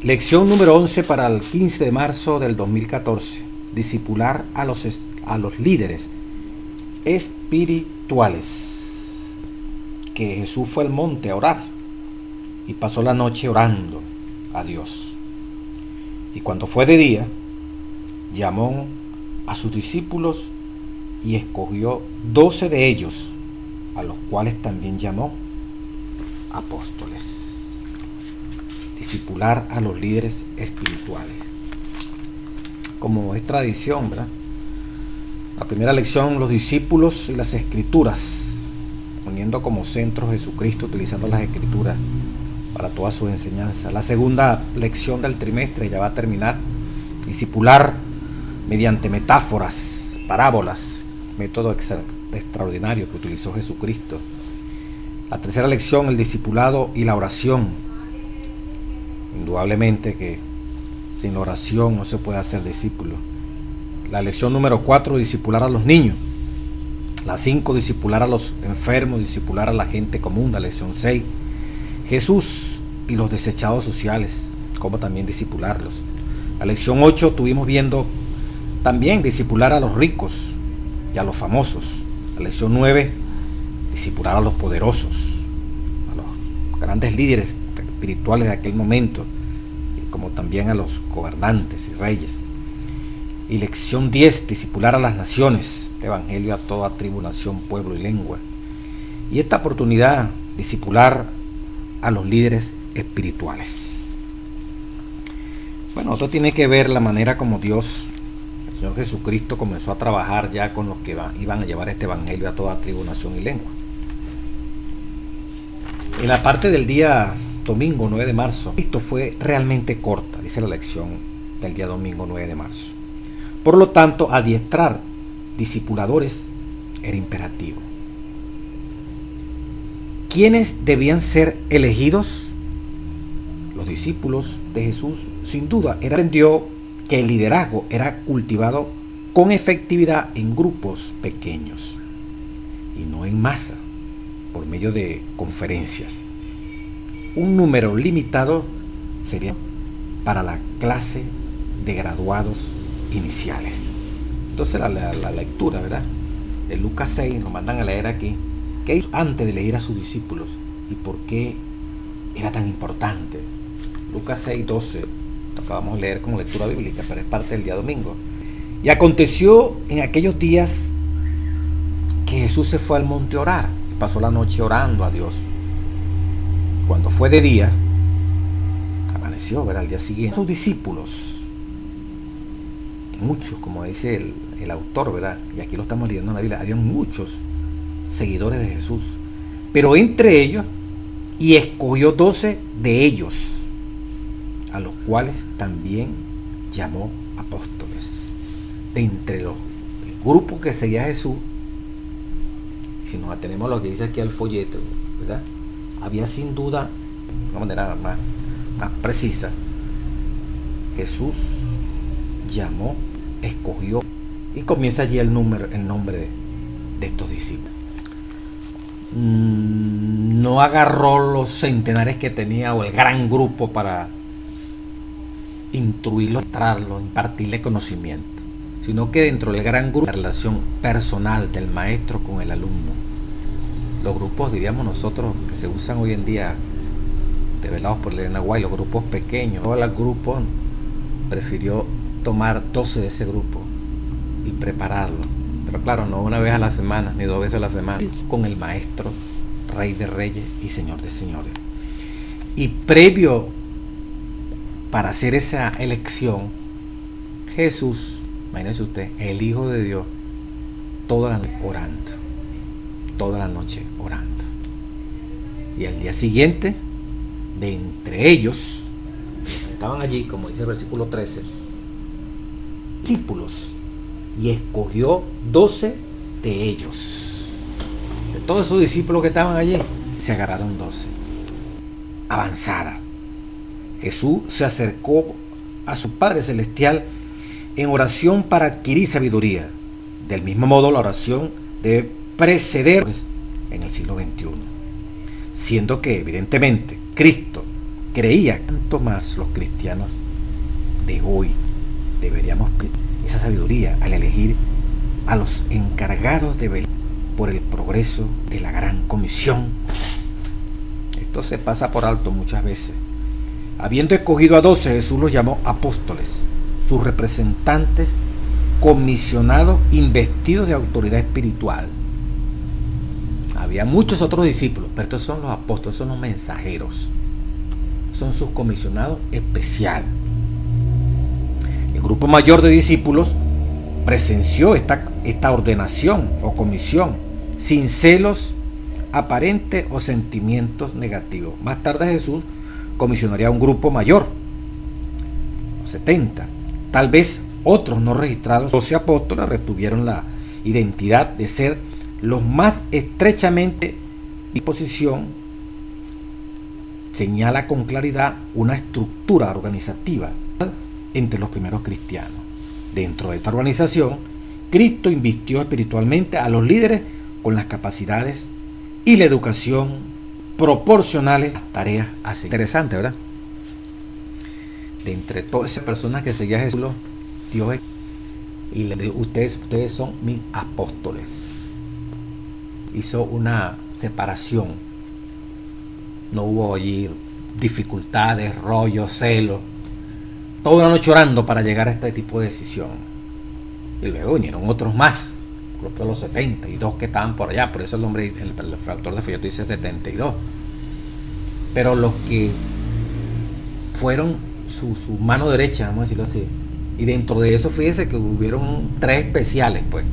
Lección número 11 para el 15 de marzo del 2014. Discipular a los líderes espirituales. Que Jesús fue al monte a orar y pasó la noche orando a Dios. Y cuando fue de día, llamó a sus discípulos y escogió 12 de ellos, a los cuales también llamó apóstoles. Discipular a los líderes espirituales. Como es tradición, ¿verdad? La primera lección, los discípulos y las escrituras, poniendo como centro Jesucristo, utilizando las escrituras para todas sus enseñanzas. La segunda lección del trimestre ya va a terminar. Discipular mediante metáforas, parábolas, método extraordinario que utilizó Jesucristo. La tercera lección, el discipulado y la oración. Indudablemente que sin la oración no se puede hacer discípulo. La lección número 4, discipular a los niños. La 5, discipular a los enfermos, discipular a la gente común. La lección 6, Jesús y los desechados sociales, cómo también discipularlos. La lección 8 estuvimos viendo también discipular a los ricos y a los famosos. La lección 9, discipular a los poderosos, a los grandes líderes espirituales de aquel momento, como también a los gobernantes y reyes. Y lección 10, discipular a las naciones, evangelio a toda tribu, nación, pueblo y lengua. Y esta oportunidad, discipular a los líderes espirituales. Bueno, esto tiene que ver la manera como Dios, el Señor Jesucristo, comenzó a trabajar ya con los que iban a llevar este evangelio a toda tribu, nación y lengua. En la parte del día domingo 9 de marzo, esto fue realmente corta, dice la lección del día domingo 9 de marzo. Por lo tanto, adiestrar discipuladores era imperativo. ¿Quiénes debían ser elegidos? Los discípulos de Jesús, sin duda, aprendió que el liderazgo era cultivado con efectividad en grupos pequeños y no en masa, por medio de conferencias. Un número limitado sería para la clase de graduados iniciales. Entonces la lectura, ¿verdad?, de Lucas 6 nos mandan a leer aquí qué hizo antes de elegir a sus discípulos y por qué era tan importante. Lucas 6, 12, lo acabamos de leer como lectura bíblica, pero es parte del día domingo. Y aconteció en aquellos días que Jesús se fue al monte a orar y pasó la noche orando a Dios. Cuando fue de día, amaneció, ¿verdad?, al día siguiente, sus discípulos, muchos, como dice el autor, ¿verdad?, y aquí lo estamos leyendo en la Biblia, habían muchos seguidores de Jesús, pero entre ellos, y escogió 12 de ellos, a los cuales también llamó apóstoles. De entre el grupo que seguía a Jesús, si nos atenemos a lo que dice aquí al folleto, ¿verdad?, había sin duda, de una manera más precisa, Jesús llamó, escogió, y comienza allí el nombre de estos discípulos. No agarró los centenares que tenía o el gran grupo para instruirlo, impartirle conocimiento, sino que dentro del gran grupo, la relación personal del maestro con el alumno. Los grupos, diríamos nosotros, que se usan hoy en día, develados por Elena White, los grupos pequeños. Todo el grupo prefirió tomar 12 de ese grupo y prepararlo. Pero claro, no una vez a la semana, ni 2 veces a la semana, con el maestro, Rey de Reyes y Señor de Señores. Y previo para hacer esa elección, Jesús, imagínense usted, el Hijo de Dios, toda la noche orando. Toda la noche orando. Y al día siguiente, de entre ellos, estaban allí, como dice el versículo 13, discípulos, y escogió 12 de ellos. De todos esos discípulos que estaban allí, se agarraron 12. Avanzara. Jesús se acercó a su Padre Celestial en oración para adquirir sabiduría. Del mismo modo, la oración debe preceder en el siglo XXI, siendo que evidentemente Cristo, creía tanto más los cristianos de hoy deberíamos esa sabiduría al elegir a los encargados de velar por el progreso de la gran comisión. Esto se pasa por alto muchas veces. Habiendo escogido a 12, Jesús los llamó apóstoles, sus representantes comisionados, investidos de autoridad espiritual. Había muchos otros discípulos, pero estos son los apóstoles, son los mensajeros, son sus comisionados especiales. El grupo mayor de discípulos presenció esta ordenación o comisión sin celos aparentes o sentimientos negativos. Más tarde Jesús comisionaría a un grupo mayor, 70. Tal vez otros no registrados, 12 apóstoles, retuvieron la identidad de ser los más estrechamente en disposición. Señala con claridad una estructura organizativa entre los primeros cristianos. Dentro de esta organización, Cristo invistió espiritualmente a los líderes con las capacidades y la educación proporcionales a las tareas así. Interesante, ¿verdad? De entre todas esas personas que seguían a Jesús, Dios y le dijo, ustedes son mis apóstoles. Hizo una separación. No hubo allí dificultades, rollos, celos. Toda la noche orando para llegar a este tipo de decisión. Y luego vinieron otros más, el grupo de los 72 que estaban por allá. Por eso el nombre, el autor de folleto dice 72. Pero los que fueron su mano derecha, vamos a decirlo así. Y dentro de eso, fíjese que hubieron 3 especiales, pues,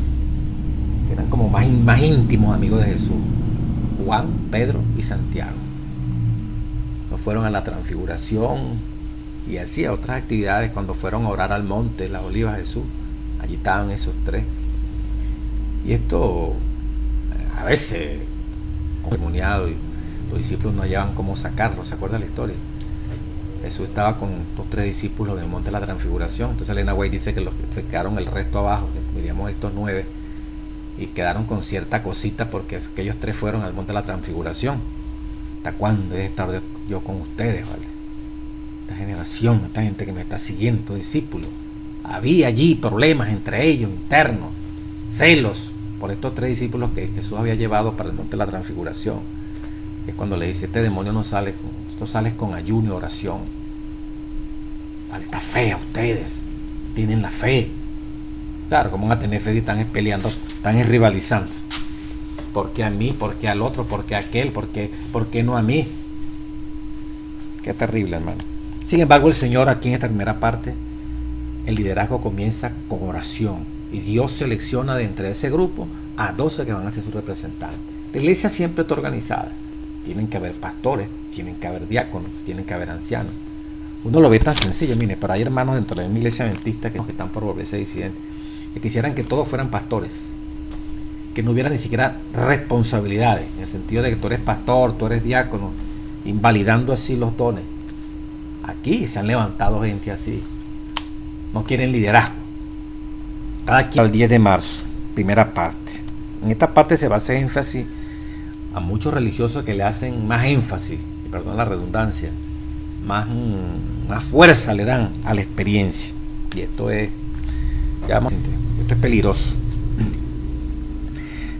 que eran como más íntimos amigos de Jesús: Juan, Pedro y Santiago. No fueron a la transfiguración y así a otras actividades cuando fueron a orar al monte, las olivas, Jesús. Allí estaban esos 3. Y esto a veces endemoniado y los discípulos no hallaban cómo sacarlo. ¿Se acuerda la historia? Jesús estaba con los 3 discípulos en el monte de la transfiguración. Entonces Elena White dice que los se quedaron el resto abajo, diríamos estos 9, y quedaron con cierta cosita porque aquellos 3 fueron al monte de la transfiguración. ¿Hasta cuándo he de estar yo con ustedes, vale? Esta generación, esta gente que me está siguiendo, discípulos. Había allí problemas entre ellos, internos, celos por estos 3 discípulos que Jesús había llevado para el monte de la transfiguración. Es cuando le dice, este demonio no sale, esto sale con ayuno y oración. Falta fe a ustedes, tienen la fe. Claro, ¿cómo van a tener fe si están peleando, están rivalizando? ¿Por qué a mí? ¿Por qué al otro? ¿Por qué a aquel? ¿Por qué no a mí? Qué terrible, hermano. Sin embargo, el Señor aquí en esta primera parte, el liderazgo comienza con oración. Y Dios selecciona de entre ese grupo a 12 que van a ser sus representantes. La iglesia siempre está organizada. Tienen que haber pastores, tienen que haber diáconos, tienen que haber ancianos. Uno lo ve tan sencillo, mire, pero hay hermanos dentro de mi iglesia adventista que están por volverse disidentes, que quisieran que todos fueran pastores, que no hubiera ni siquiera responsabilidades, en el sentido de que tú eres pastor, tú eres diácono, invalidando así los dones. Aquí se han levantado gente así, no quieren liderazgo. Cada quien al 10 de marzo, primera parte. En esta parte se va a hacer énfasis a muchos religiosos que le hacen más énfasis, y perdón la redundancia, más fuerza le dan a la experiencia. Y esto es, esto es peligroso.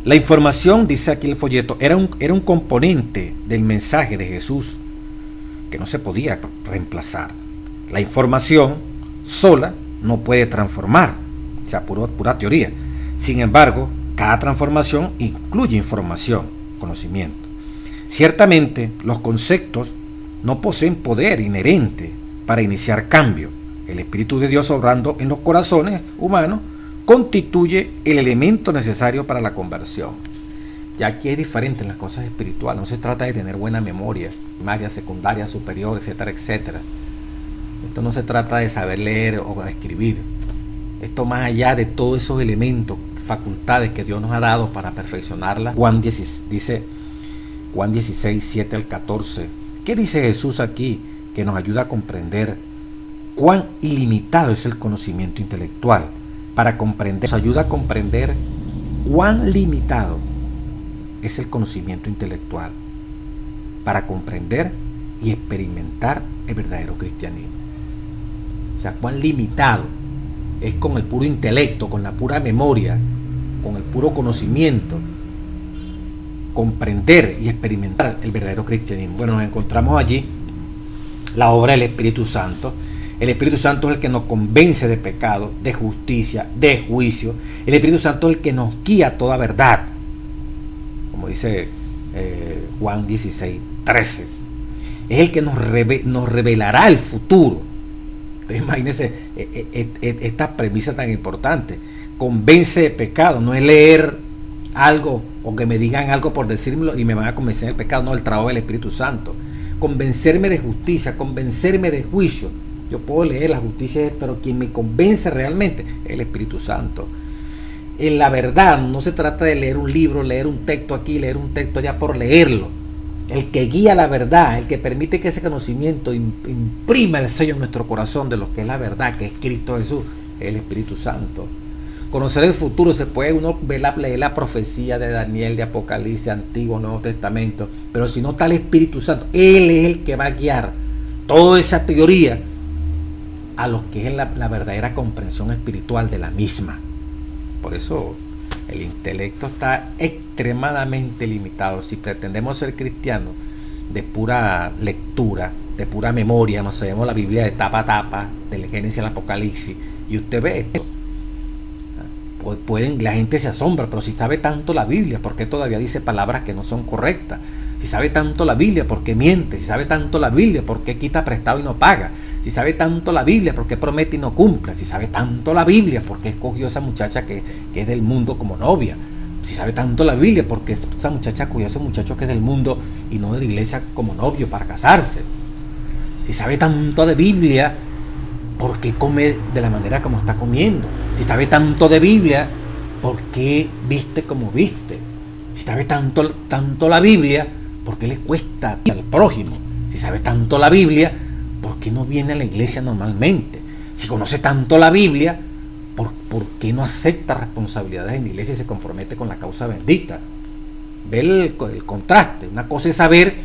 La información, dice aquí el folleto, era un componente del mensaje de Jesús que no se podía reemplazar. La información sola no puede transformar, o sea, pura teoría. Sin embargo, cada transformación incluye información, conocimiento. Ciertamente, los conceptos no poseen poder inherente para iniciar cambio. El Espíritu de Dios obrando en los corazones humanos constituye el elemento necesario para la conversión. Ya aquí es diferente en las cosas espirituales. No se trata de tener buena memoria, primaria, secundaria, superior, etcétera, etcétera. Esto no se trata de saber leer o escribir. Esto más allá de todos esos elementos, facultades que Dios nos ha dado para perfeccionarla. Dice Juan 16, 7 al 14. ¿Qué dice Jesús aquí que nos ayuda a comprender cuán ilimitado es el conocimiento intelectual? Para comprender, nos ayuda a comprender cuán limitado es el conocimiento intelectual para comprender y experimentar el verdadero cristianismo. O sea, cuán limitado es con el puro intelecto, con la pura memoria, con el puro conocimiento, comprender y experimentar el verdadero cristianismo. Bueno, nos encontramos allí la obra del Espíritu Santo. El Espíritu Santo es el que nos convence de pecado, de justicia, de juicio. El Espíritu Santo es el que nos guía a toda verdad, como dice Juan 16:13. Es el que nos revelará el futuro. Entonces, imagínense esta premisa tan importante. Convence de pecado, no es leer algo o que me digan algo por decírmelo y me van a convencer del pecado, no, el trabajo del Espíritu Santo. Convencerme de justicia, convencerme de juicio. Yo puedo leer la justicia, pero quien me convence realmente es el Espíritu Santo. En la verdad no se trata de leer un libro, leer un texto aquí, leer un texto allá por leerlo. El que guía la verdad, el que permite que ese conocimiento imprima el sello en nuestro corazón de lo que es la verdad, que es Cristo Jesús, es el Espíritu Santo. Conocer el futuro, se puede uno leer la profecía de Daniel, de Apocalipsis, Antiguo, Nuevo Testamento, pero si no está el Espíritu Santo, Él es el que va a guiar toda esa teoría a lo que es la verdadera comprensión espiritual de la misma. Por eso el intelecto está extremadamente limitado. Si pretendemos ser cristianos de pura lectura, de pura memoria, nos sabemos la Biblia de tapa a tapa, del Génesis al Apocalipsis, y usted ve esto, la gente se asombra, pero si sabe tanto la Biblia, ¿por qué todavía dice palabras que no son correctas? Si sabe tanto la Biblia, ¿por qué miente? Si sabe tanto la Biblia, ¿por qué quita prestado y no paga? Si sabe tanto la Biblia, ¿por qué promete y no cumple? Si sabe tanto la Biblia, ¿por qué escogió a esa muchacha que es del mundo como novia? Si sabe tanto la Biblia, ¿por qué esa muchacha escogió a ese muchacho que es del mundo y no de la iglesia como novio para casarse? Si sabe tanto de Biblia, ¿por qué come de la manera como está comiendo? Si sabe tanto de Biblia, ¿por qué viste como viste? Si sabe tanto la Biblia, ¿por qué le cuesta al prójimo? Si sabe tanto la Biblia, ¿por qué no viene a la iglesia normalmente? Si conoce tanto la Biblia, ¿por qué no acepta responsabilidades en la iglesia y se compromete con la causa bendita? Ve el contraste. Una cosa es saber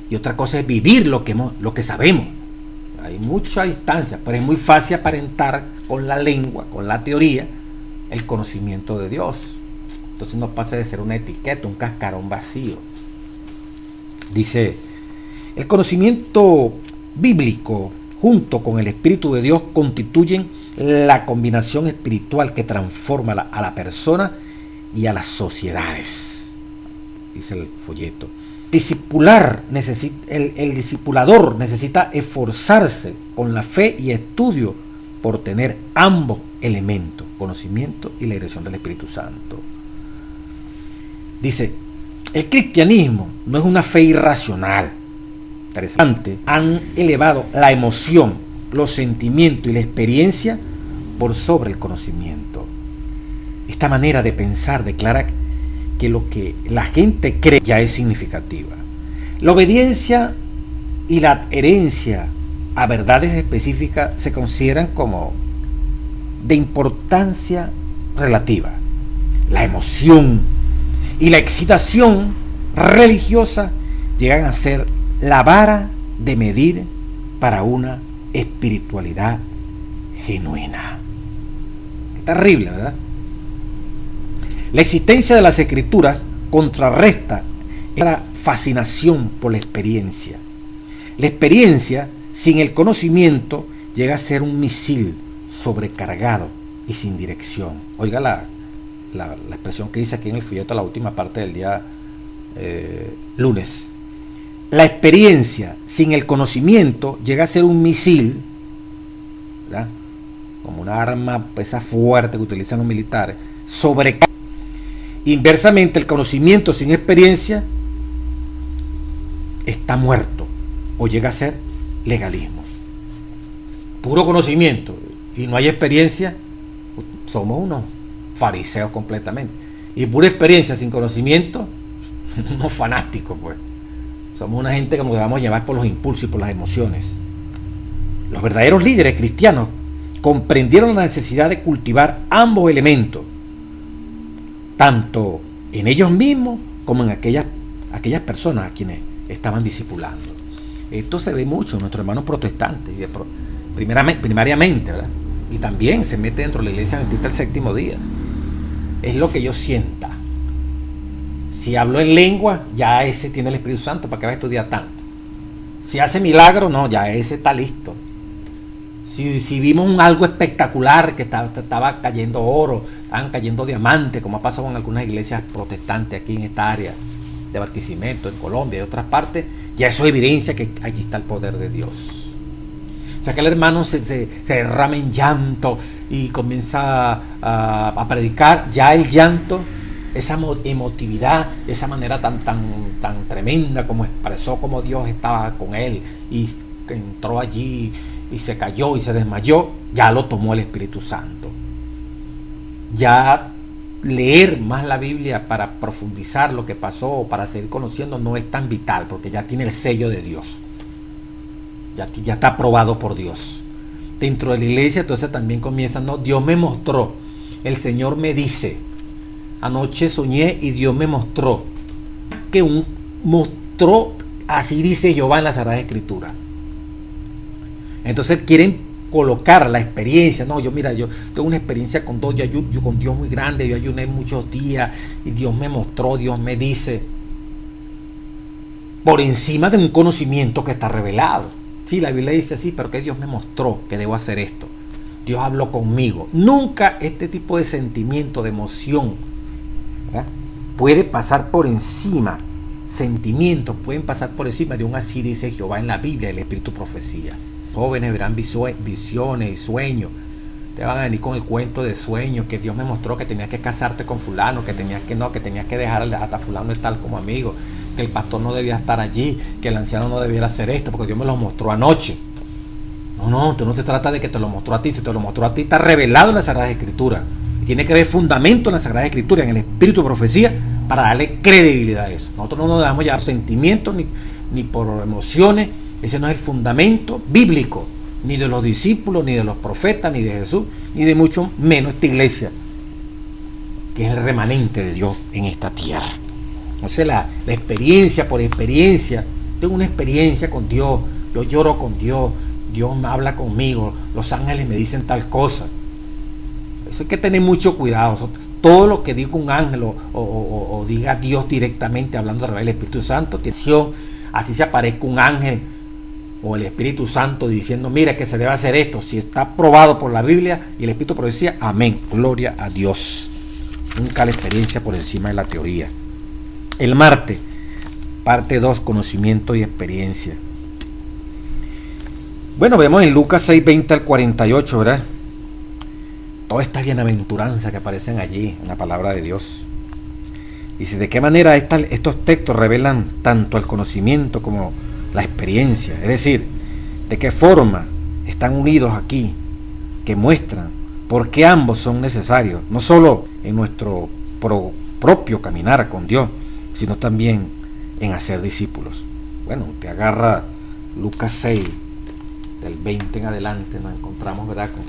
y otra cosa es vivir lo que sabemos. Hay mucha distancia, pero es muy fácil aparentar con la lengua, con la teoría, el conocimiento de Dios. Entonces no pasa de ser una etiqueta, un cascarón vacío. Dice, el conocimiento bíblico junto con el Espíritu de Dios constituyen la combinación espiritual que transforma a la persona y a las sociedades. Dice el folleto. El discipulador necesita esforzarse con la fe y estudio por tener ambos elementos, conocimiento y la dirección del Espíritu Santo. Dice, el cristianismo no es una fe irracional. Interesante, han elevado la emoción, los sentimientos y la experiencia por sobre el conocimiento. Esta manera de pensar declara que lo que la gente cree ya es significativa. La obediencia y la adherencia a verdades específicas se consideran como de importancia relativa. La emoción y la excitación religiosa llegan a ser la vara de medir para una espiritualidad genuina. Qué terrible, ¿verdad? La existencia de las escrituras contrarresta la fascinación por la experiencia. La experiencia sin el conocimiento llega a ser un misil sobrecargado y sin dirección. Oiga la expresión que dice aquí en el folleto, la última parte del día lunes. La experiencia sin el conocimiento llega a ser un misil, ¿verdad? Como una arma esa fuerte que utilizan los militares, sobrecargado. Inversamente, el conocimiento sin experiencia está muerto o llega a ser legalismo. Puro conocimiento y no hay experiencia, somos unos fariseos completamente. Y pura experiencia sin conocimiento, unos fanáticos, pues. Somos una gente que nos dejamos llevar por los impulsos y por las emociones. Los verdaderos líderes cristianos comprendieron la necesidad de cultivar ambos elementos, tanto en ellos mismos como en aquellas personas a quienes estaban discipulando. Esto se ve mucho en nuestros hermanos protestantes, primariamente, ¿verdad? Y también se mete dentro de la iglesia adventista el séptimo día. Es lo que yo sienta. Si hablo en lengua, ya ese tiene el Espíritu Santo, ¿para qué va a estudiar tanto? Si hace milagro, no, ya ese está listo. Si vimos algo espectacular, que estaba cayendo oro, estaban cayendo diamantes, como ha pasado en algunas iglesias protestantes aquí en esta área de Barquisimeto, en Colombia y otras partes, ya eso evidencia que allí está el poder de Dios. O sea que el hermano se derrama en llanto y comienza a predicar. Ya el llanto, esa emotividad, esa manera tan tremenda como expresó como Dios estaba con él y entró allí y se cayó y se desmayó, ya lo tomó el Espíritu Santo. Ya leer más la Biblia para profundizar lo que pasó o para seguir conociendo no es tan vital, porque ya tiene el sello de Dios. Ya está aprobado por Dios. Dentro de la iglesia entonces también comienza, no, Dios me mostró, el Señor me dice, anoche soñé y Dios me mostró, mostró, así dice Jehová en la Sagrada Escritura. Entonces quieren colocar la experiencia, no, yo tengo una experiencia con Dios, yo con Dios muy grande, yo ayuné muchos días y Dios me mostró, Dios me dice, por encima de un conocimiento que está revelado. Sí, la Biblia dice así, pero que Dios me mostró que debo hacer esto. Dios habló conmigo. Nunca este tipo de sentimiento, de emoción, ¿verdad?, puede pasar por encima. Sentimientos pueden pasar por encima de un así dice Jehová en la Biblia, el Espíritu Profecía. Jóvenes verán visiones y sueños. Te van a venir con el cuento de sueños, que Dios me mostró que tenías que casarte con fulano, que tenías que dejar hasta fulano tal como amigo, que el pastor no debía estar allí, que el anciano no debiera hacer esto, porque Dios me lo mostró anoche. No, no se trata de que te lo mostró a ti, si te lo mostró a ti está revelado en la Sagrada Escritura. Y tiene que haber fundamento en la Sagrada Escritura, en el Espíritu de Profecía, para darle credibilidad a eso. Nosotros no nos dejamos llevar sentimientos ni por emociones. Ese no es el fundamento bíblico, ni de los discípulos, ni de los profetas, ni de Jesús, ni de mucho menos esta iglesia, que es el remanente de Dios en esta tierra. Entonces la experiencia por experiencia, tengo una experiencia con Dios, yo lloro con Dios, Dios me habla conmigo, los ángeles me dicen tal cosa. Eso hay que tener mucho cuidado. Todo lo que diga un ángel o diga Dios directamente hablando a través del Espíritu Santo, así se aparezca un ángel o el Espíritu Santo diciendo, mira que se debe hacer esto, si está aprobado por la Biblia y el Espíritu decía, amén, gloria a Dios. Nunca la experiencia por encima de la teoría. El martes, parte 2, conocimiento y experiencia. Bueno, vemos en Lucas 6, 20 al 48, ¿verdad? Todas estas bienaventuranzas que aparecen allí en la palabra de Dios. Dice, ¿de qué manera estos textos revelan tanto el conocimiento como la experiencia? Es decir, ¿de qué forma están unidos aquí? Que muestran por qué ambos son necesarios, no solo en nuestro propio caminar con Dios, sino también en hacer discípulos. Bueno, te agarra Lucas 6, del 20 en adelante, nos encontramos, ¿verdad?, con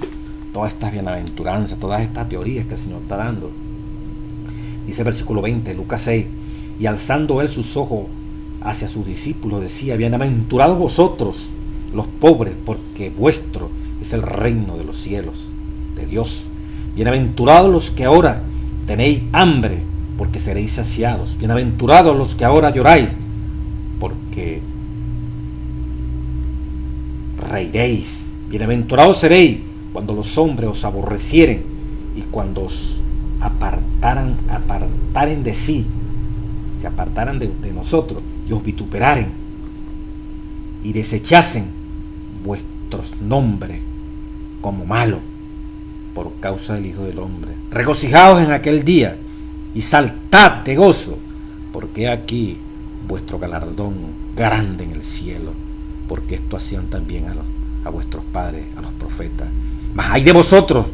todas estas bienaventuranzas, todas estas teorías que el Señor está dando. Dice el versículo 20, Lucas 6, y alzando él sus ojos hacia sus discípulos, decía, bienaventurados vosotros, los pobres, porque vuestro es el reino de los cielos, de Dios. Bienaventurados los que ahora tenéis hambre, porque seréis saciados. Bienaventurados los que ahora lloráis, porque reiréis. Bienaventurados seréis cuando los hombres os aborrecieren y cuando os apartaren de sí, se apartaran de nosotros y os vituperaren y desechasen vuestros nombres como malos por causa del Hijo del Hombre. Regocijaos en aquel día y saltad de gozo, porque aquí vuestro galardón grande en el cielo, porque esto hacían también a vuestros padres, a los profetas. Mas hay de vosotros,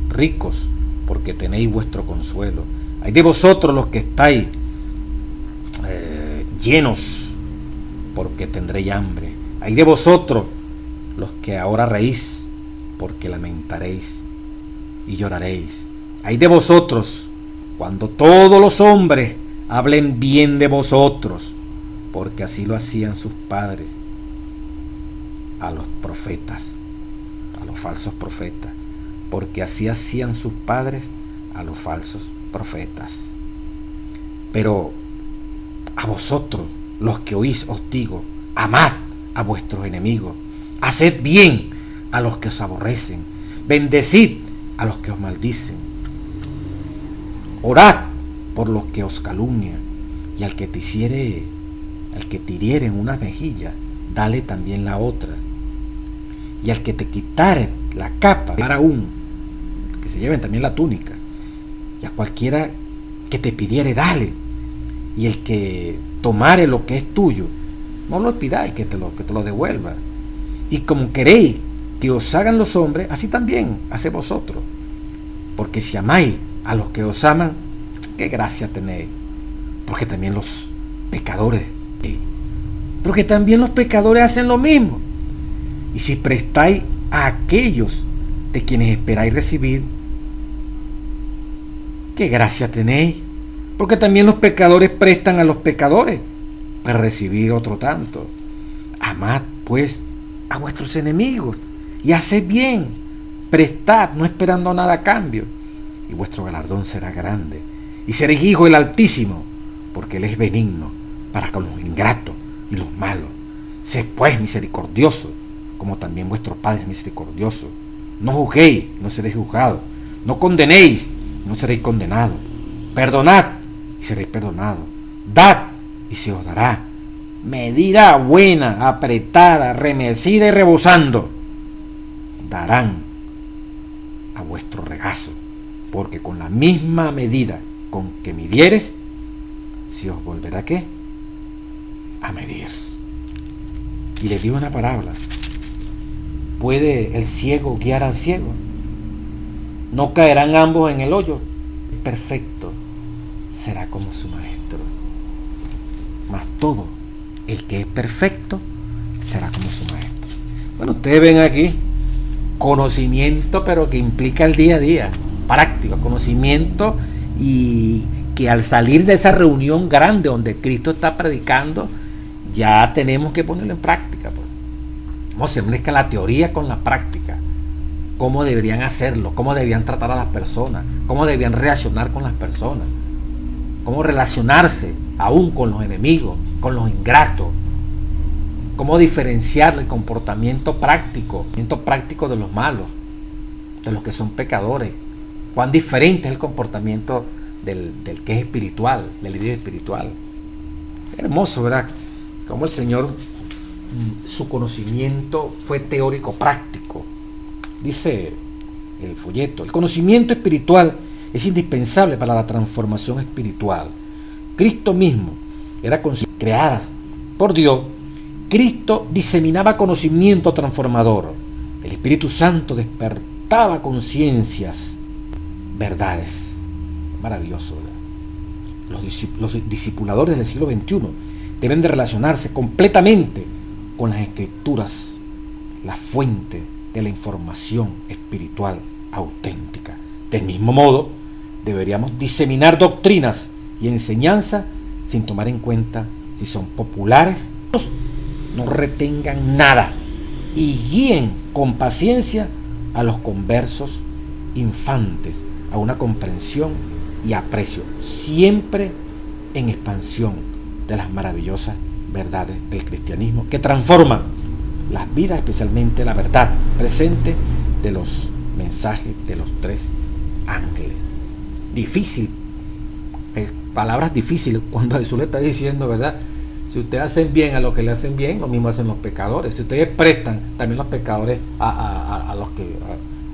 ricos, porque tenéis vuestro consuelo. Hay de vosotros los que estáis llenos, porque tendréis hambre. Hay de vosotros los que ahora reís, porque lamentaréis y lloraréis. Hay de vosotros cuando todos los hombres hablen bien de vosotros, porque así lo hacían sus padres. a los profetas, a los falsos profetas, porque así hacían sus padres a los falsos profetas. Pero a vosotros, los que oís, os digo, amad a vuestros enemigos, haced bien a los que os aborrecen, bendecid a los que os maldicen, orad por los que os calumnian, y al que te hiriere en una mejilla, dale también la otra, y al que te quitare la capa, dar aún, que se lleven también la túnica, y a cualquiera que te pidiere, dale, y el que tomare lo que es tuyo, no lo pidáis que te lo devuelva. Y como queréis que os hagan los hombres, así también haced vosotros. Porque si amáis a los que os aman, qué gracia tenéis. Porque también los pecadores hacen lo mismo. Y si prestáis a aquellos de quienes esperáis recibir, qué gracia tenéis. Porque también los pecadores prestan a los pecadores para recibir otro tanto. Amad pues a vuestros enemigos y haced bien, prestad no esperando nada a cambio, y vuestro galardón será grande, y seréis hijos del Altísimo, porque Él es benigno para con los ingratos y los malos. Sed pues misericordiosos, como también vuestro Padre es misericordioso. No juzguéis, no seréis juzgados. No condenéis, no seréis condenados. Perdonad, y seréis perdonados. Dad, y se os dará. Medida buena, apretada, remecida y rebosando, darán a vuestro regazo, porque con la misma medida con que midieres, se os volverá ¿qué? A medir. Y le dio una parábola. ¿Puede el ciego guiar al ciego? ¿No caerán ambos en el hoyo? El perfecto será como su maestro. Mas todo el que es perfecto será como su maestro. Bueno, ustedes ven aquí conocimiento, pero que implica el día a día, práctico, conocimiento, y que al salir de esa reunión grande donde Cristo está predicando, ya tenemos que ponerlo en práctica. Pues. Vamos, se mezcla la teoría con la práctica. Cómo deberían hacerlo, cómo debían tratar a las personas, cómo debían reaccionar con las personas, cómo relacionarse aún con los enemigos, con los ingratos, cómo diferenciar el comportamiento práctico de los malos, de los que son pecadores, cuán diferente es el comportamiento del que es espiritual, del líder espiritual. Hermoso, ¿verdad? Como el Señor, su conocimiento fue teórico práctico. Dice el folleto: el conocimiento espiritual es indispensable para la transformación espiritual. Cristo mismo era creada por Dios. Cristo diseminaba conocimiento transformador. El Espíritu Santo despertaba conciencias, verdades. Maravilloso, ¿verdad? Los discipuladores del siglo XXI deben de relacionarse completamente con las Escrituras, la fuente de la información espiritual auténtica. Del mismo modo, deberíamos diseminar doctrinas y enseñanzas sin tomar en cuenta si son populares. No retengan nada y guíen con paciencia a los conversos infantes a una comprensión y aprecio siempre en expansión de las maravillosas verdades del cristianismo que transforman las vidas, especialmente la verdad presente de los mensajes de los tres ángeles. Difícil, palabras difíciles cuando Jesús le está diciendo, ¿verdad? Si ustedes hacen bien a los que le hacen bien, lo mismo hacen los pecadores. Si ustedes prestan, también los pecadores a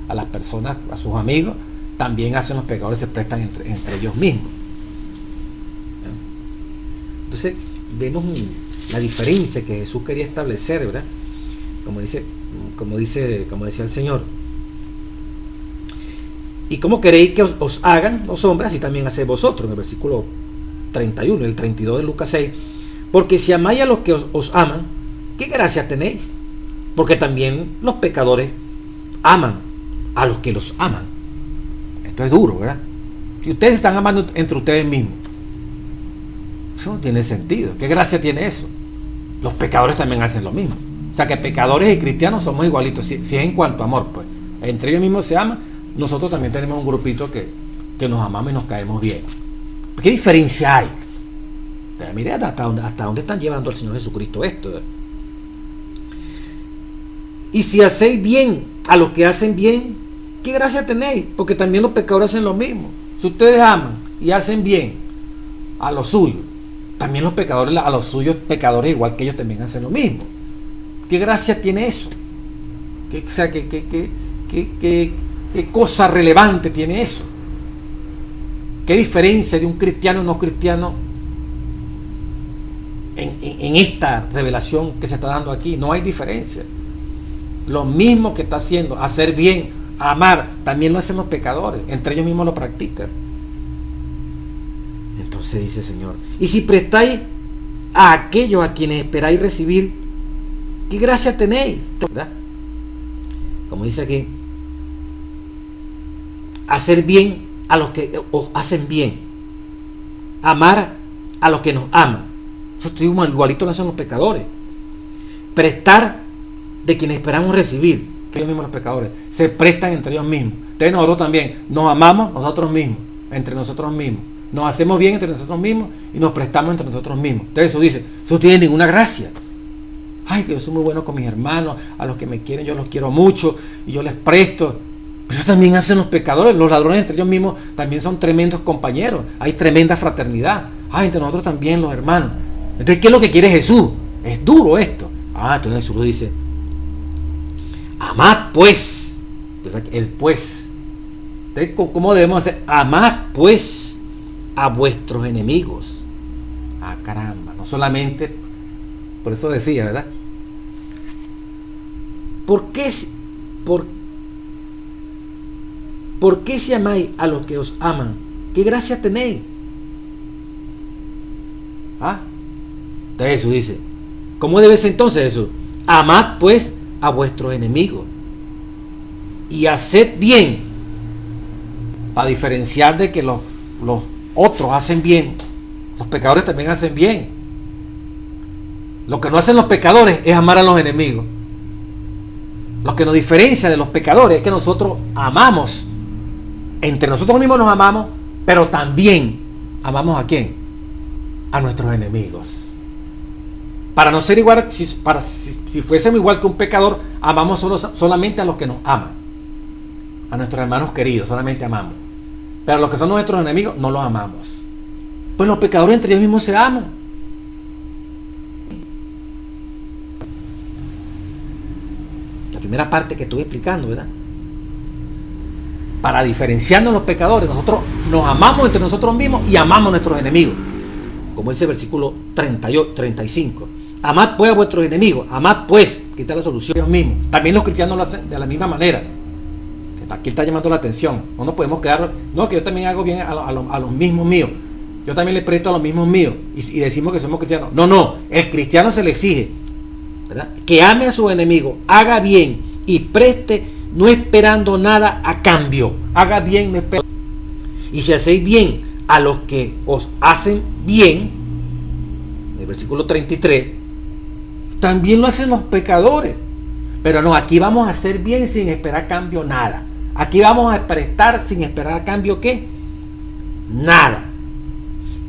las personas, a sus amigos, también hacen los pecadores, se prestan entre ellos mismos. Entonces, vemos la diferencia que Jesús quería establecer, ¿verdad? Como decía el Señor. ¿Y cómo queréis que os hagan los hombres? Así también hacéis vosotros, en el versículo 31, el 32 de Lucas 6. Porque si amáis a los que os aman, ¿qué gracia tenéis? Porque también los pecadores aman a los que los aman. Esto es duro, ¿verdad? Si ustedes están amando entre ustedes mismos, eso no tiene sentido. ¿Qué gracia tiene eso? Los pecadores también hacen lo mismo. sea que pecadores y cristianos somos igualitos, si es en cuanto a amor, pues. Entre ellos mismos se aman, nosotros también tenemos un grupito que nos amamos y nos caemos bien. ¿Qué diferencia hay? Pero mire hasta dónde están llevando al Señor Jesucristo esto. Y si hacéis bien a los que hacen bien, ¿qué gracia tenéis? Porque también los pecadores hacen lo mismo. Si ustedes aman y hacen bien a los suyos, también los pecadores a los suyos pecadores igual que ellos también hacen lo mismo. ¿Qué gracia tiene eso? ¿Qué cosa relevante tiene eso? ¿Qué diferencia de un cristiano y no cristiano en esta revelación que se está dando aquí? No hay diferencia. Lo mismo que está haciendo, hacer bien, amar, también lo hacen los pecadores. Entre ellos mismos lo practican. Entonces dice el Señor, y si prestáis a aquellos a quienes esperáis recibir, ¿qué gracia tenéis? ¿Verdad? Como dice aquí, hacer bien a los que os hacen bien, amar a los que nos aman. Eso igualito lo hacen los pecadores. Prestar de quienes esperamos recibir, que ellos mismos los pecadores se prestan entre ellos mismos. Entonces nosotros también nos amamos nosotros mismos, entre nosotros mismos, nos hacemos bien entre nosotros mismos y nos prestamos entre nosotros mismos. Entonces eso dice, eso no tiene ninguna gracia. Ay, que yo soy muy bueno con mis hermanos, a los que me quieren yo los quiero mucho y yo les presto. Pero eso también hacen los pecadores, los ladrones entre ellos mismos también son tremendos compañeros, hay tremenda fraternidad. Ay, entre nosotros también los hermanos. Entonces, ¿qué es lo que quiere Jesús? Es duro esto. Entonces Jesús dice, amad pues. Entonces, el pues. Entonces, ¿cómo debemos hacer? Amad pues a vuestros enemigos. Caramba, no solamente, por eso decía, ¿verdad? ¿Por qué si amáis a los que os aman? ¿Qué gracia tenéis? Entonces Jesús dice, ¿cómo debe ser entonces Jesús? Amad pues a vuestros enemigos y haced bien, para diferenciar de que los otros hacen bien, los pecadores también hacen bien. Lo que no hacen los pecadores es amar a los enemigos. Lo que nos diferencia de los pecadores es que nosotros amamos, entre nosotros mismos nos amamos, pero también amamos ¿a quién? A nuestros enemigos. Para no ser igual, si fuésemos igual que un pecador, amamos solamente a los que nos aman. A nuestros hermanos queridos, solamente amamos. Pero a los que son nuestros enemigos, no los amamos. Pues los pecadores entre ellos mismos se aman. La primera parte que estuve explicando, ¿verdad? Para diferenciarnos los pecadores, nosotros nos amamos entre nosotros mismos y amamos a nuestros enemigos. Como dice el versículo 35. Amad pues a vuestros enemigos, amad pues, que está la solución ellos mismos. También los cristianos lo hacen de la misma manera. Aquí está llamando la atención. No nos podemos quedar, no, que yo también hago bien a los mismos míos. Yo también le presto a los mismos míos. Y decimos que somos cristianos. No, el cristiano se le exige, ¿verdad?, que ame a sus enemigos, haga bien y preste, no esperando nada a cambio. Haga bien, no esperando. Y si hacéis bien a los que os hacen bien, en el versículo 33, también lo hacen los pecadores. Pero no, aquí vamos a hacer bien sin esperar a cambio nada. Aquí vamos a prestar sin esperar a cambio ¿qué? Nada.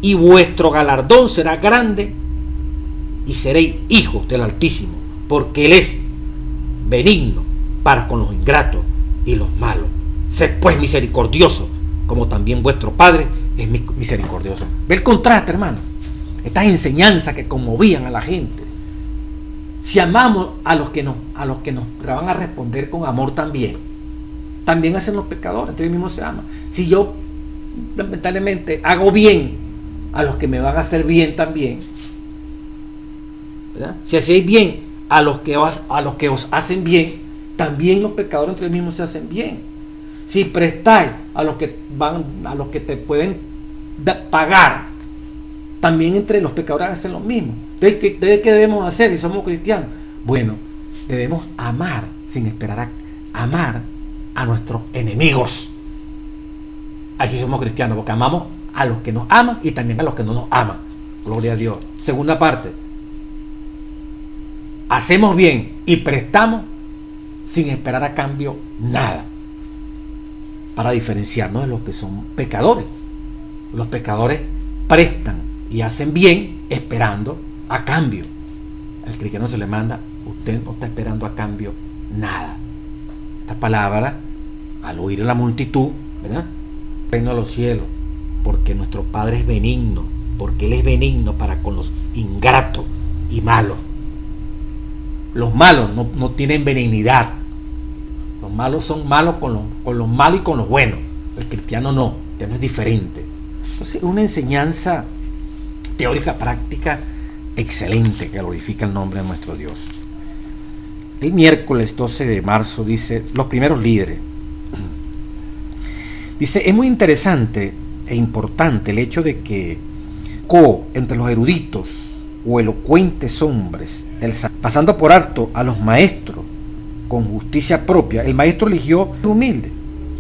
Y vuestro galardón será grande y seréis hijos del Altísimo, porque Él es benigno para con los ingratos y los malos. Sed pues misericordioso, como también vuestro Padre es misericordioso. Ve el contraste, hermano. Estas enseñanzas que conmovían a la gente. Si amamos a los que nos van a responder con amor también hacen los pecadores, entre ellos mismos se aman. Si yo lamentablemente hago bien a los que me van a hacer bien también, ¿verdad? Si hacéis bien a los que os hacen bien, también los pecadores entre ellos mismos se hacen bien. Si prestáis a los que te pueden pagar, también entre los pecadores hacen lo mismo. Entonces, ¿qué debemos hacer si somos cristianos? Bueno, debemos amar sin esperar amar a nuestros enemigos. Aquí somos cristianos porque amamos a los que nos aman y también a los que no nos aman. Gloria a Dios. Segunda parte. hacemos bien y prestamos sin esperar a cambio nada, para diferenciarnos de los que son pecadores. Los pecadores prestan y hacen bien esperando a cambio. Al cristiano se le manda: usted no está esperando a cambio nada. Esta palabra, al oír a la multitud, ¿verdad? Reino de los cielos, porque nuestro Padre es benigno, porque Él es benigno para con los ingratos y malos. Los malos no tienen benignidad. Los malos son malos con los malos y con los buenos. El cristiano no, el cristiano es diferente. Entonces, una enseñanza teórica práctica excelente que glorifica el nombre de nuestro Dios. El miércoles 12 de marzo dice: los primeros líderes. Dice: es muy interesante e importante el hecho de que entre los eruditos o elocuentes hombres, pasando por alto a los maestros con justicia propia, el maestro eligió humilde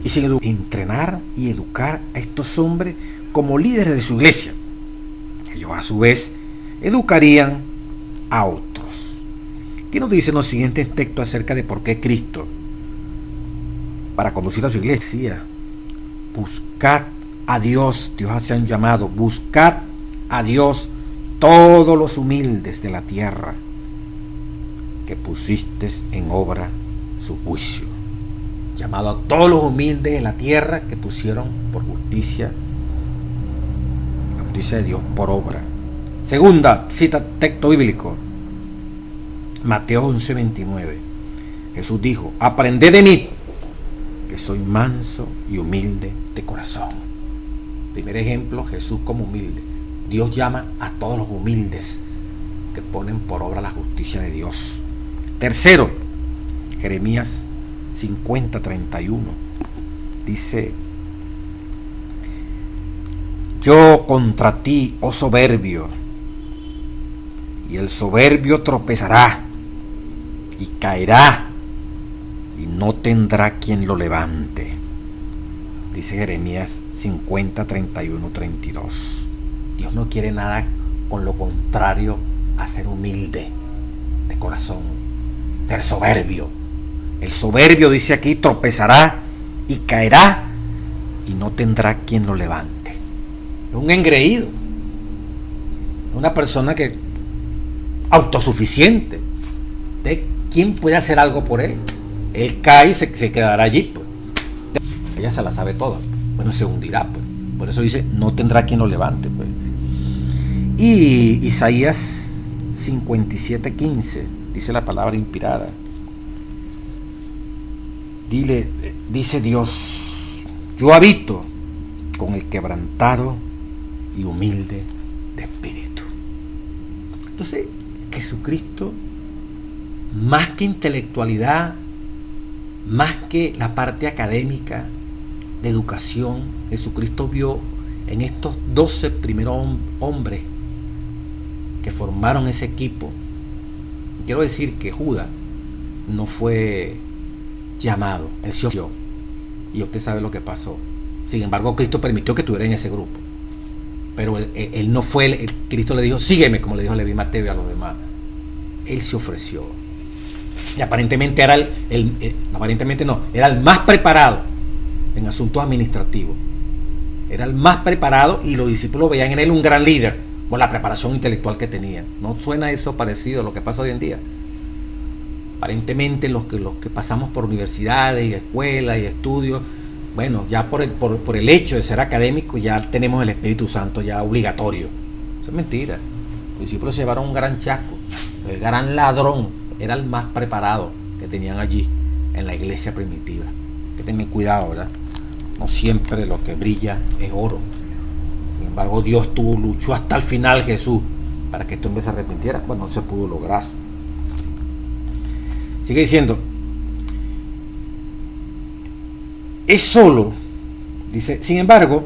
y sin entrenar y educar a estos hombres como líderes de su iglesia. Ellos a su vez educarían a otros. ¿Qué nos dicen los siguientes textos acerca de por qué Cristo, para conducir a su iglesia, buscad a Dios? Dios hace un llamado: buscad a Dios todos los humildes de la tierra, que pusiste en obra su juicio. Llamado a todos los humildes de la tierra que pusieron por justicia, la justicia de Dios por obra. Segunda cita, texto bíblico, Mateo 11:29. Jesús dijo: aprended de mí, que soy manso y humilde de corazón. Primer ejemplo, Jesús como humilde. Dios llama a todos los humildes que ponen por obra la justicia de Dios. Tercero, Jeremías 50:31. Dice: yo contra ti, oh soberbio, y el soberbio tropezará y caerá, y no tendrá quien lo levante. Dice Jeremías 50:31-32. Dios no quiere nada con lo contrario a ser humilde de corazón, ser soberbio. El soberbio, dice aquí, tropezará y caerá, y no tendrá quien lo levante. Es un engreído, una persona que autosuficiente. ¿Quién puede hacer algo por él? Él cae y se quedará allí, pues. Ella se la sabe toda, bueno, se hundirá, pues. Por eso dice: no tendrá quien lo levante, pues. Y Isaías 57:15 dice la palabra inspirada: dice Dios: yo habito con el quebrantado y humilde de espíritu. Entonces, Jesucristo, más que intelectualidad, más que la parte académica de educación, Jesucristo vio en estos 12 primeros hombres que formaron ese equipo. Quiero decir que Judas no fue llamado, él se ofreció, y usted sabe lo que pasó. Sin embargo, Cristo permitió que estuviera en ese grupo, pero él no fue, Cristo le dijo: sígueme, como le dijo a Leví, Mateo y a los demás. Él se ofreció, y aparentemente era era el más preparado en asuntos administrativos, era el más preparado, y los discípulos veían en él un gran líder por la preparación intelectual que tenía. ¿No suena eso parecido a lo que pasa hoy en día? Aparentemente los que pasamos por universidades y escuelas y estudios, bueno, ya por el hecho de ser académico ya tenemos el Espíritu Santo ya obligatorio. Eso es mentira. Los discípulos se llevaron un gran chasco. El gran ladrón era el más preparado que tenían allí en la iglesia primitiva. Hay que tener cuidado, ¿verdad? No siempre lo que brilla es oro. Sin embargo, Dios luchó hasta el final, Jesús, para que este hombre se arrepintiera. Bueno, no se pudo lograr. Sigue diciendo: es solo, dice, sin embargo,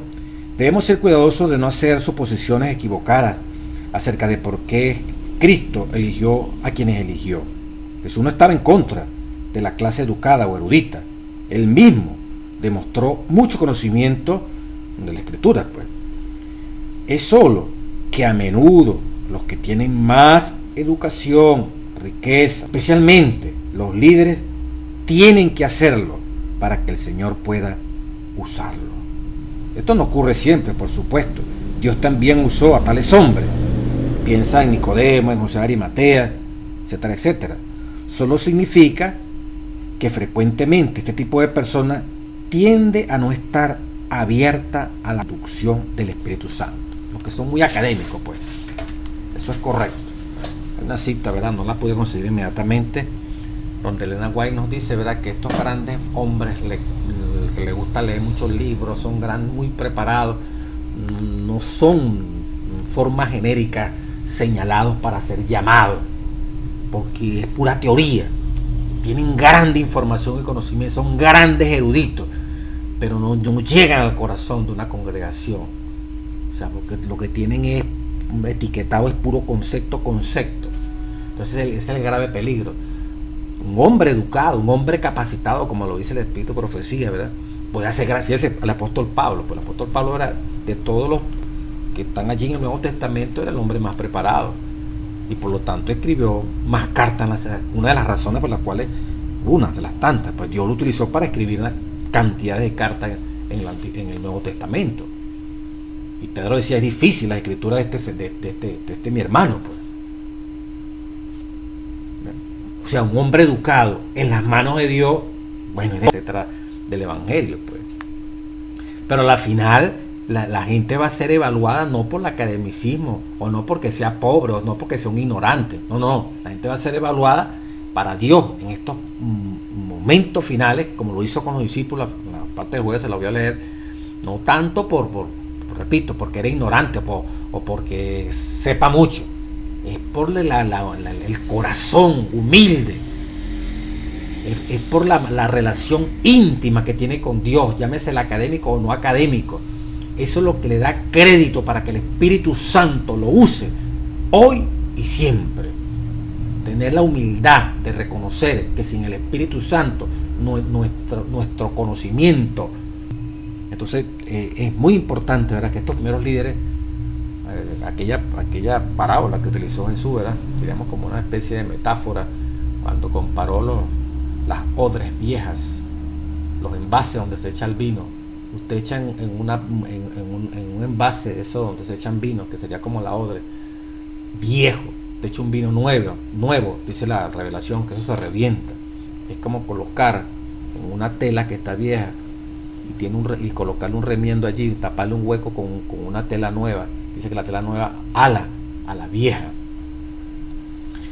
debemos ser cuidadosos de no hacer suposiciones equivocadas acerca de por qué Cristo eligió a quienes eligió. Jesús no estaba en contra de la clase educada o erudita. Él mismo demostró mucho conocimiento de la Escritura, pues. Es solo que a menudo los que tienen más educación, riqueza. Especialmente los líderes tienen que hacerlo para que el Señor pueda usarlo. Esto no ocurre siempre, por supuesto. Dios también usó a tales hombres. Piensa en Nicodemo, en José de Arimatea, etcétera, etcétera. Solo significa que frecuentemente este tipo de persona tiende a no estar abierta a la inducción del Espíritu Santo. Los que son muy académicos, pues. Eso es correcto. Hay una cita, ¿verdad? No la pude conseguir inmediatamente, donde Elena White nos dice, ¿verdad?, que estos grandes hombres que les gusta leer muchos libros, son muy preparados, no son formas genéricas señalados para ser llamados, porque es pura teoría. Tienen grande información y conocimiento, son grandes eruditos, pero no llegan al corazón de una congregación. O sea, porque lo que tienen es etiquetado, es puro concepto. Entonces ese es el grave peligro. Un hombre educado, un hombre capacitado, como lo dice el Espíritu Profecía, ¿verdad?, puede hacer gracia. Fíjese, el apóstol Pablo, pues el apóstol Pablo era, de todos los que están allí en el Nuevo Testamento, era el hombre más preparado, y por lo tanto escribió más cartas. Una de las razones por las cuales, una de las tantas, pues Dios lo utilizó para escribir una cantidad de cartas en el Nuevo Testamento. Y Pedro decía, es difícil la escritura de este mi hermano, pues. O sea, un hombre educado en las manos de Dios, bueno, etcétera, del Evangelio, pues. Pero al final la gente va a ser evaluada no por el academicismo, o no porque sea pobre, o no porque sea un ignorante. No, la gente va a ser evaluada para Dios en estos momentos finales, como lo hizo con los discípulos. La parte del jueves se la voy a leer, no tanto repito, porque era ignorante o porque sepa mucho. Es por el corazón humilde, es por la relación íntima que tiene con Dios, llámese el académico o no académico. Eso es lo que le da crédito para que el Espíritu Santo lo use hoy y siempre. Tener la humildad de reconocer que sin el Espíritu Santo nuestro conocimiento. Entonces es muy importante, ¿verdad?, que estos primeros líderes, aquella parábola que utilizó Jesús, ¿verdad?, diríamos como una especie de metáfora, cuando comparó las odres viejas, los envases donde se echa el vino. Usted echa en un envase, eso donde se echan vino, que sería como la odre, viejo, te echa un vino nuevo, dice la revelación, que eso se revienta. Es como colocar en una tela que está vieja y colocarle un remiendo allí, taparle un hueco con una tela nueva. Dice que la tela nueva ala a la vieja.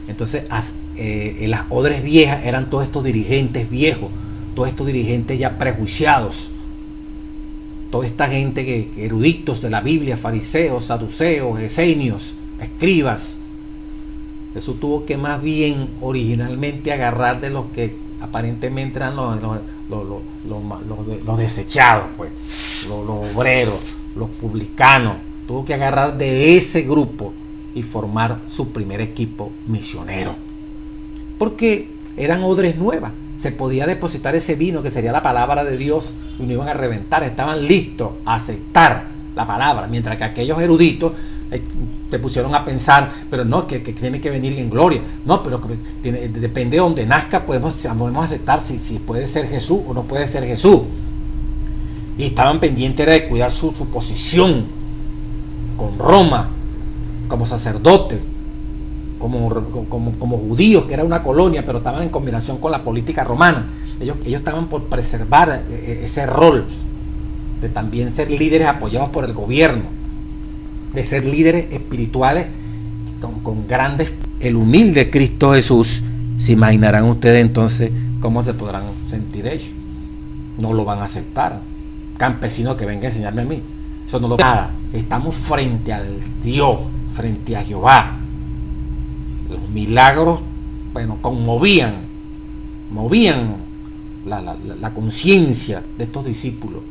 Entonces las odres viejas eran todos estos dirigentes viejos, todos estos dirigentes ya prejuiciados, toda esta gente que eruditos de la Biblia, fariseos, saduceos, esenios, escribas. Eso tuvo que más bien originalmente agarrar de los que aparentemente eran los desechados, pues, los obreros, los publicanos. Tuvo que agarrar de ese grupo y formar su primer equipo misionero, porque eran odres nuevas. Se podía depositar ese vino, que sería la palabra de Dios, y no iban a reventar. Estaban listos a aceptar la palabra, mientras que aquellos eruditos te pusieron a pensar, pero no, que tiene que venir en gloria. No, pero depende de donde nazca, podemos aceptar si puede ser Jesús o no puede ser Jesús. Y estaban pendientes de cuidar su posición con Roma, como sacerdotes, como judíos, que era una colonia, pero estaban en combinación con la política romana. Ellos estaban por preservar ese rol de también ser líderes apoyados por el gobierno, de ser líderes espirituales con grandes. El humilde Cristo Jesús, se imaginarán ustedes entonces cómo se podrán sentir ellos. No lo van a aceptar. Campesino que venga a enseñarme a mí, eso no lo nada. Estamos frente al Dios, frente a Jehová. Los milagros, bueno, movían la conciencia de estos discípulos,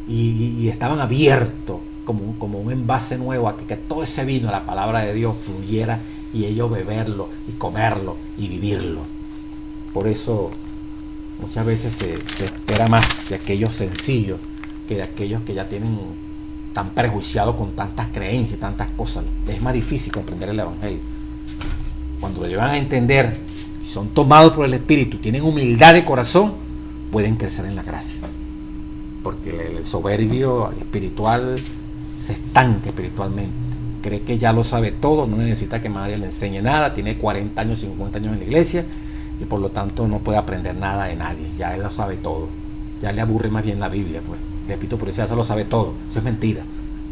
y estaban abiertos como un envase nuevo a que todo ese vino, la palabra de Dios, fluyera y ellos beberlo y comerlo y vivirlo. Por eso muchas veces se espera más de aquellos sencillos que de aquellos que ya tienen tan prejuiciados con tantas creencias y tantas cosas. Es más difícil comprender el Evangelio. cuando lo llevan a entender, son tomados por el Espíritu, tienen humildad de corazón, pueden crecer en la gracia. Porque el soberbio espiritual se estanca espiritualmente. Cree que ya lo sabe todo, no necesita que nadie le enseñe nada, tiene 40 años, 50 años en la iglesia y por lo tanto no puede aprender nada de nadie, ya él lo sabe todo. Ya le aburre más bien la Biblia, pues. Repito, por eso ya se lo sabe todo. Eso es mentira.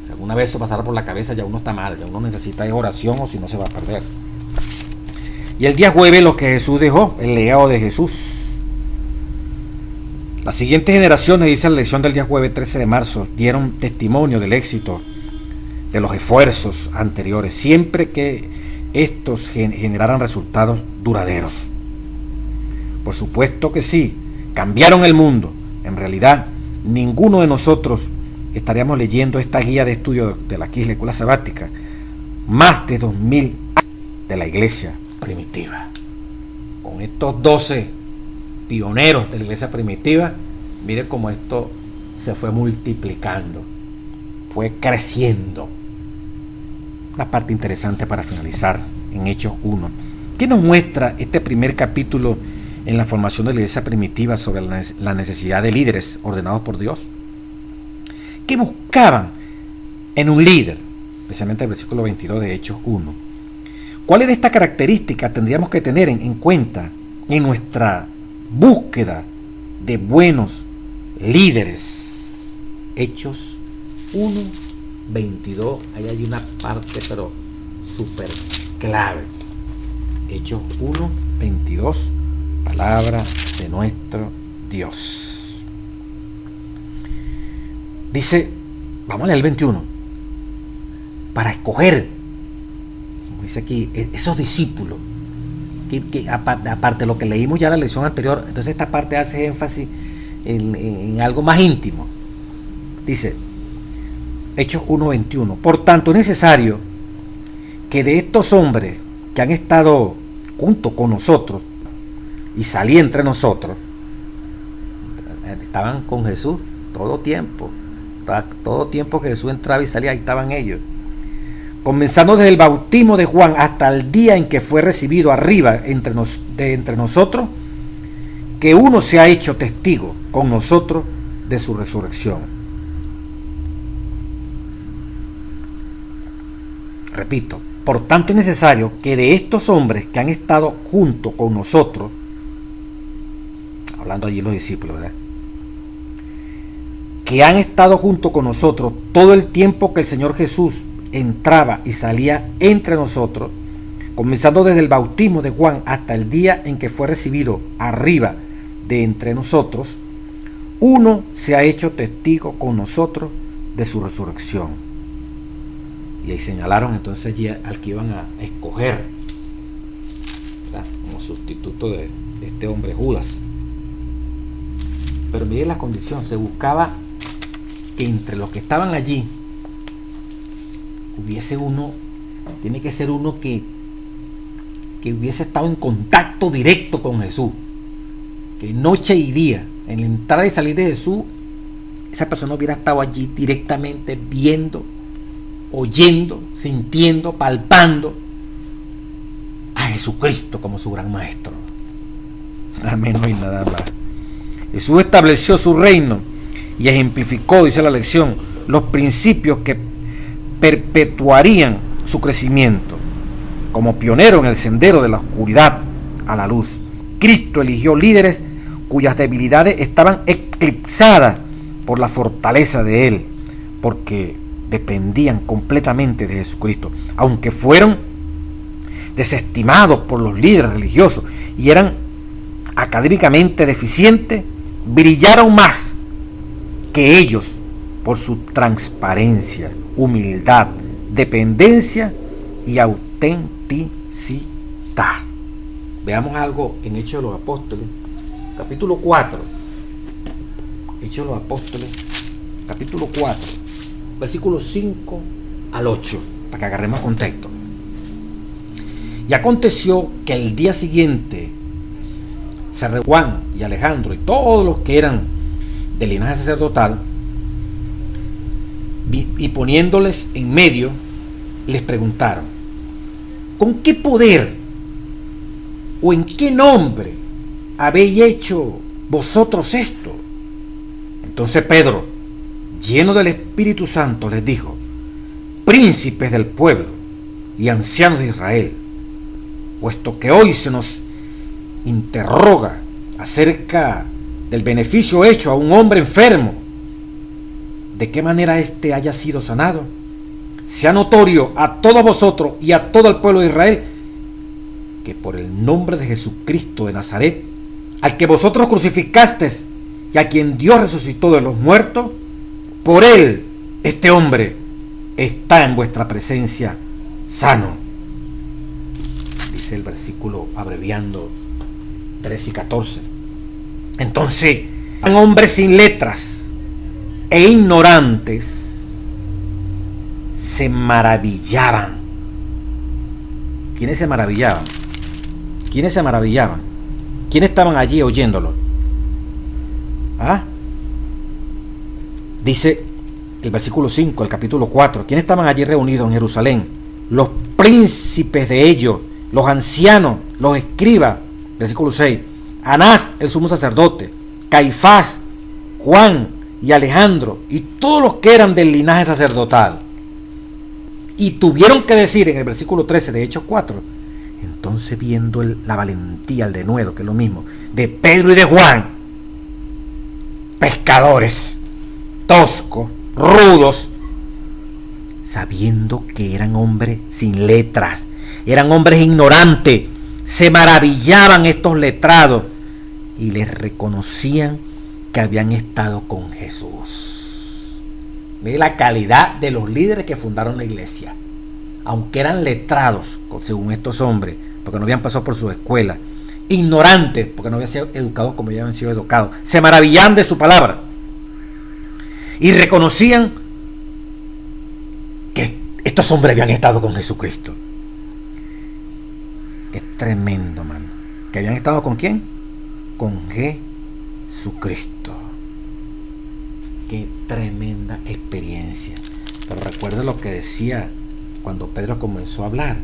Si alguna vez eso pasara por la cabeza, ya uno está mal, ya uno necesita de oración o si no se va a perder. Y el día jueves lo que Jesús dejó, el legado de Jesús. Las siguientes generaciones, dice la lección del día jueves 13 de marzo, dieron testimonio del éxito de los esfuerzos anteriores, siempre que estos generaran resultados duraderos. Por supuesto que sí, cambiaron el mundo. En realidad, ninguno de nosotros estaríamos leyendo esta guía de estudio de la Escuela Sabática más de 2000 años de la iglesia primitiva. Con estos 12 pioneros de la iglesia primitiva, mire cómo esto se fue multiplicando, fue creciendo. Una parte interesante para finalizar en Hechos 1. ¿Qué nos muestra este primer capítulo en la formación de la iglesia primitiva sobre la necesidad de líderes ordenados por Dios? ¿Qué buscaban en un líder? Especialmente el versículo 22 de Hechos 1. ¿Cuáles de estas características tendríamos que tener en cuenta en nuestra búsqueda de buenos líderes? Hechos 1, 22. Ahí hay una parte pero súper clave. Hechos 1, 22. Palabra de nuestro Dios. Dice, vamos a leer el 21. Para escoger, como dice aquí, esos discípulos, que aparte de lo que leímos ya en la lección anterior, entonces esta parte hace énfasis en algo más íntimo. Dice, Hechos 1:21. Por tanto, es necesario que de estos hombres que han estado junto con nosotros y salí entre nosotros, estaban con Jesús todo tiempo que Jesús entraba y salía, ahí estaban ellos, comenzando desde el bautismo de Juan hasta el día en que fue recibido arriba entre nosotros, que uno se ha hecho testigo con nosotros de su resurrección. Repito, por tanto es necesario que de estos hombres que han estado junto con nosotros, hablando allí los discípulos, ¿verdad?, que han estado junto con nosotros todo el tiempo que el Señor Jesús entraba y salía entre nosotros, comenzando desde el bautismo de Juan hasta el día en que fue recibido arriba de entre nosotros, uno se ha hecho testigo con nosotros de su resurrección. Y ahí señalaron entonces allí al que iban a escoger, ¿verdad?, como sustituto de este hombre Judas. Pero miren la condición, se buscaba que entre los que estaban allí hubiese uno, tiene que ser uno que hubiese estado en contacto directo con Jesús, que noche y día, en la entrada y salir de Jesús, esa persona hubiera estado allí directamente viendo, oyendo, sintiendo, palpando a Jesucristo como su gran maestro. Nada menos y nada más. Jesús estableció su reino y ejemplificó, dice la lección, los principios que perpetuarían su crecimiento. Como pionero en el sendero de la oscuridad a la luz, Cristo eligió líderes cuyas debilidades estaban eclipsadas por la fortaleza de Él, porque dependían completamente de Jesucristo. Aunque fueron desestimados por los líderes religiosos y eran académicamente deficientes, brillaron más que ellos por su transparencia, humildad, dependencia y autenticidad. Veamos algo en Hechos de los Apóstoles, capítulo 4. Hechos de los Apóstoles, capítulo 4, versículos 5 al 8, para que agarremos contexto. Y aconteció que el día siguiente se reunió Juan y Alejandro y todos los que eran del linaje sacerdotal, y poniéndoles en medio, les preguntaron: ¿con qué poder ¿O en qué nombre habéis hecho vosotros esto? Entonces Pedro, lleno del Espíritu Santo, les dijo: príncipes del pueblo y ancianos de Israel, puesto que hoy se nos interroga acerca del beneficio hecho a un hombre enfermo, de qué manera éste haya sido sanado, sea notorio a todos vosotros y a todo el pueblo de Israel que por el nombre de Jesucristo de Nazaret, al que vosotros crucificasteis y a quien Dios resucitó de los muertos, por él este hombre está en vuestra presencia sano. Dice el versículo abreviando 13 y 14. Entonces, hombres sin letras e ignorantes se maravillaban. ¿Quiénes se maravillaban? ¿Quiénes se maravillaban? ¿Quiénes estaban allí oyéndolo? ¿Ah? Dice el versículo 5, el capítulo 4. ¿Quiénes estaban allí reunidos en Jerusalén? Los príncipes de ellos, los ancianos, los escribas. Versículo 6. Anás, el sumo sacerdote, Caifás, Juan y Alejandro, y todos los que eran del linaje sacerdotal. Y tuvieron que decir en el versículo 13 de Hechos 4, entonces viendo la valentía, el denuedo, que es lo mismo, de Pedro y de Juan, pescadores, toscos, rudos, sabiendo que eran hombres sin letras, eran hombres ignorantes, se maravillaban estos letrados y les reconocían que habían estado con Jesús. Ve la calidad de los líderes que fundaron la iglesia. Aunque eran letrados, según estos hombres, porque no habían pasado por su escuela, ignorantes, porque no habían sido educados como ya habían sido educados, se maravillaban de su palabra y reconocían que estos hombres habían estado con Jesucristo. Qué tremendo, mano. ¿Que habían estado con quién? Con Jesucristo. Qué tremenda experiencia. Pero recuerda lo que decía cuando Pedro comenzó a hablar.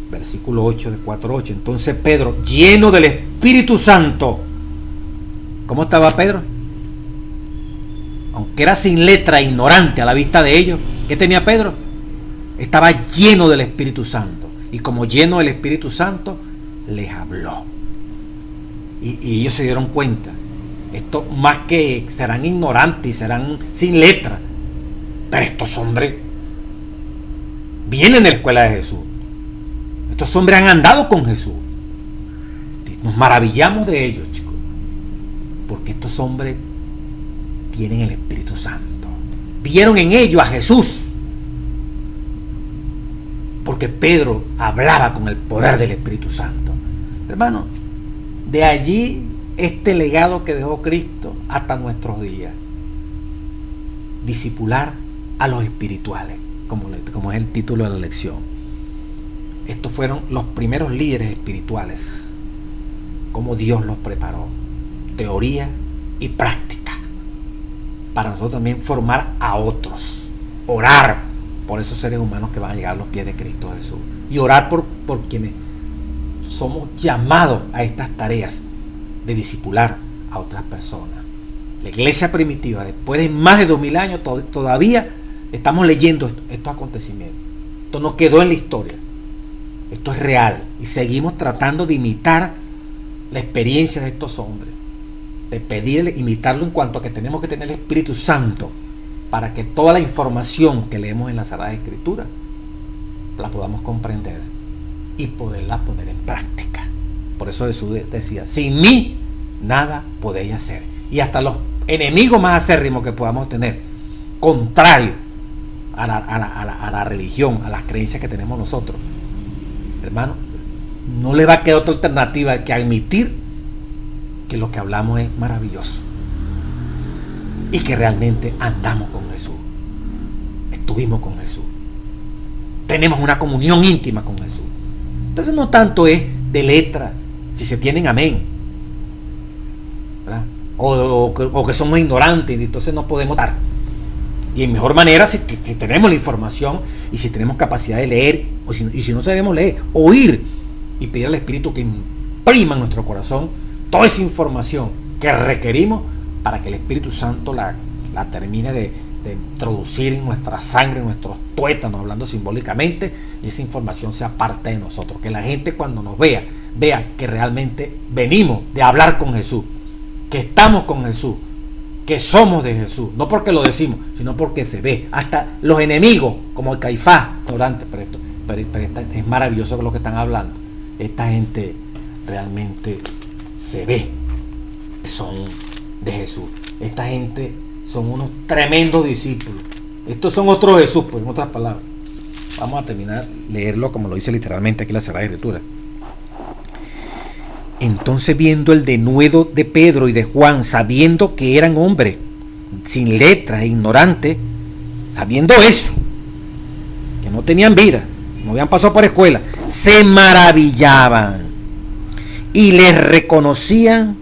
Versículo 8 de 4:8. Entonces Pedro, lleno del Espíritu Santo. ¿Cómo estaba Pedro? Aunque era sin letra, ignorante a la vista de ellos, ¿qué tenía Pedro? Estaba lleno del Espíritu Santo. Y como lleno del Espíritu Santo, les habló. Y ellos se dieron cuenta. Esto más que serán ignorantes y serán sin letra, pero estos hombres vienen de la escuela de Jesús. Estos hombres han andado con Jesús. Nos maravillamos de ellos, chicos, porque estos hombres tienen el Espíritu Santo. Vieron en ellos a Jesús, porque Pedro hablaba con el poder del Espíritu Santo. Hermano, de allí este legado que dejó Cristo hasta nuestros días. Discipular a los espirituales, como es el título de la lección. Estos fueron los primeros líderes espirituales, como Dios los preparó, teoría y práctica, para nosotros también formar a otros, orar por esos seres humanos que van a llegar a los pies de Cristo Jesús, y orar por quienes somos llamados a estas tareas de discipular a otras personas. La iglesia primitiva, después de más de 2000 años, todavía estamos leyendo estos acontecimientos. Esto no quedó en la historia, esto es real, y seguimos tratando de imitar la experiencia de estos hombres, de pedirle, imitarlo en cuanto a que tenemos que tener el Espíritu Santo para que toda la información que leemos en la Sagrada Escritura la podamos comprender y poderla poner en práctica. Por eso Jesús decía: sin mí nada podéis hacer. Y hasta los enemigos más acérrimos que podamos tener, contrario a la religión, a las creencias que tenemos nosotros, hermano, no le va a quedar otra alternativa que admitir que lo que hablamos es maravilloso y que realmente andamos con Jesús, estuvimos con Jesús, tenemos una comunión íntima con Jesús. Entonces no tanto es de letra, si se tienen amén, ¿verdad? O que somos ignorantes y entonces no podemos dar. Y en mejor manera si tenemos la información y si tenemos capacidad de leer, y si no sabemos leer, oír y pedir al Espíritu que imprima en nuestro corazón toda esa información que requerimos para que el Espíritu Santo la termine de introducir en nuestra sangre, en nuestros tuétanos, hablando simbólicamente, y esa información sea parte de nosotros. Que la gente cuando nos vea que realmente venimos de hablar con Jesús, que estamos con Jesús, que somos de Jesús, no porque lo decimos, sino porque se ve. Hasta los enemigos, como el Caifás, ignorante, pero es maravilloso lo que están hablando. Esta gente realmente se ve que son de Jesús. Esta gente son unos tremendos discípulos. Estos son otros Jesús, pues, en otras palabras. Vamos a terminar leerlo como lo dice literalmente aquí la Sagrada Escritura. Entonces, viendo el denuedo de Pedro y de Juan, sabiendo que eran hombres sin letras e ignorantes, sabiendo eso, que no tenían vida, no habían pasado por escuela, se maravillaban y les reconocían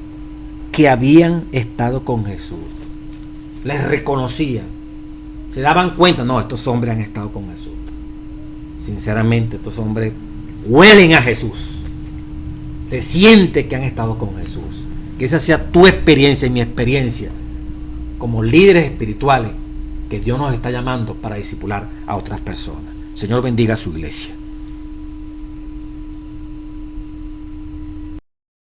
que habían estado con Jesús. Les reconocían, se daban cuenta, no, estos hombres han estado con Jesús. Sinceramente, estos hombres huelen a Jesús. Se siente que han estado con Jesús. Que esa sea tu experiencia y mi experiencia como líderes espirituales que Dios nos está llamando para discipular a otras personas. Señor, bendiga a su iglesia.